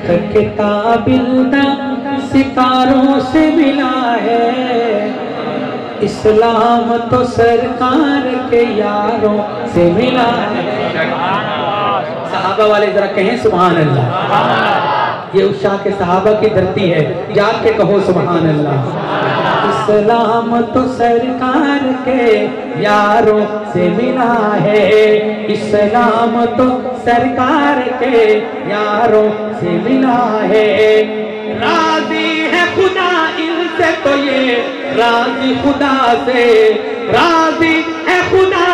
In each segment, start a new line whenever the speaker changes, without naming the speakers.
किताबिल्दा सितारों से मिला है, इस्लाम तो सरकार के यारों से मिला है। सहाबा वाले जरा कहें सुभान अल्लाह। ये उस शाह के सहाबा की धरती है, जाग के कहो सुभान अल्लाह। इस्लाम तो सरकार के यारों से मिला है, इस्लाम तो सरकार के यारों से मिला है। राजी है खुदा इनसे तो ये राजी खुदा से, राजी है खुदा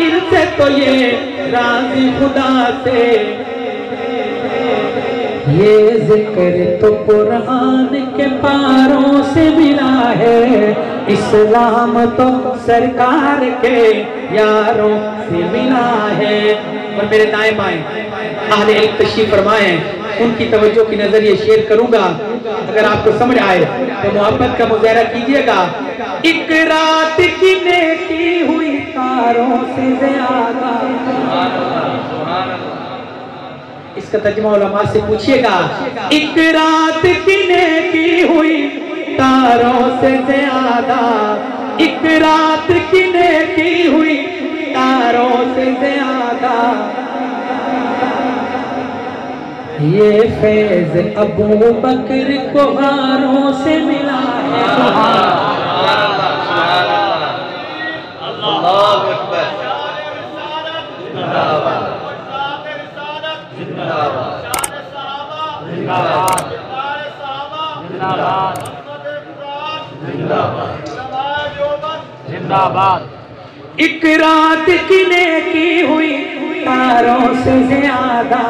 इनसे तो ये राजी खुदा से। ये जिक्र तो कुरान के पारों से मिला है, इस्लाम तो सरकार के यारों से मिला है। और मेरे दाएं बाएं अहले इल्म तशरीफ फरमाए, उनकी तवज्जो की नजर ये शेयर करूंगा, अगर आपको समझ आए तो मोहब्बत का मुजाहरा कीजिएगा। एक रात की नेकी हुई तारों से ज्यादा, इसका तर्जुमा उलमा से पूछिएगा। एक रात की नेकी हुई तारों से ज्यादा, एक रात की नेकी हुई तारों से ज्यादा। ये फैज अबू बकर को हारों से मिला है।
अल्लाहु अकबर।
जिंदाबाद। एक रात की नेकी हुई तारों से ज्यादा,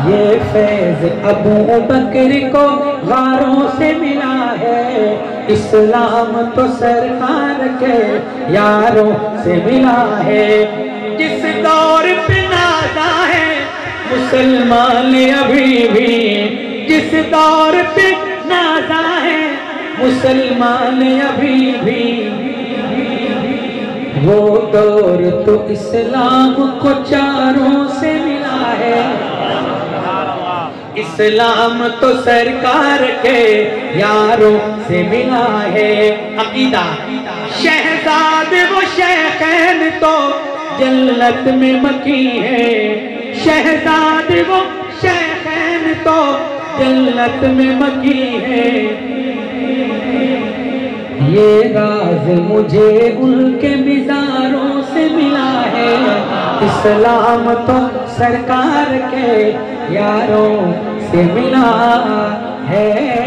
ये फैज अबू बकर को गारों से मिला है, इस्लाम तो सरकार के यारों से मिला है। जिस दौर पे नाज़ा है मुसलमान अभी भी, जिस दौर पे नाज़ा है मुसलमान अभी भी, वो दौर तो इस्लाम को चारों से मिला है, इस्लाम तो सरकार के यारों से मिला है। अकीदा शहजाद वो शेखैन तो जन्नत में मकी है, शहजाद वो शेखैन तो जन्नत में मकी है। ये राज मुझे उनके मिज़ारों से मिला है, इस्लाम तो सरकार के यारों से मिला है।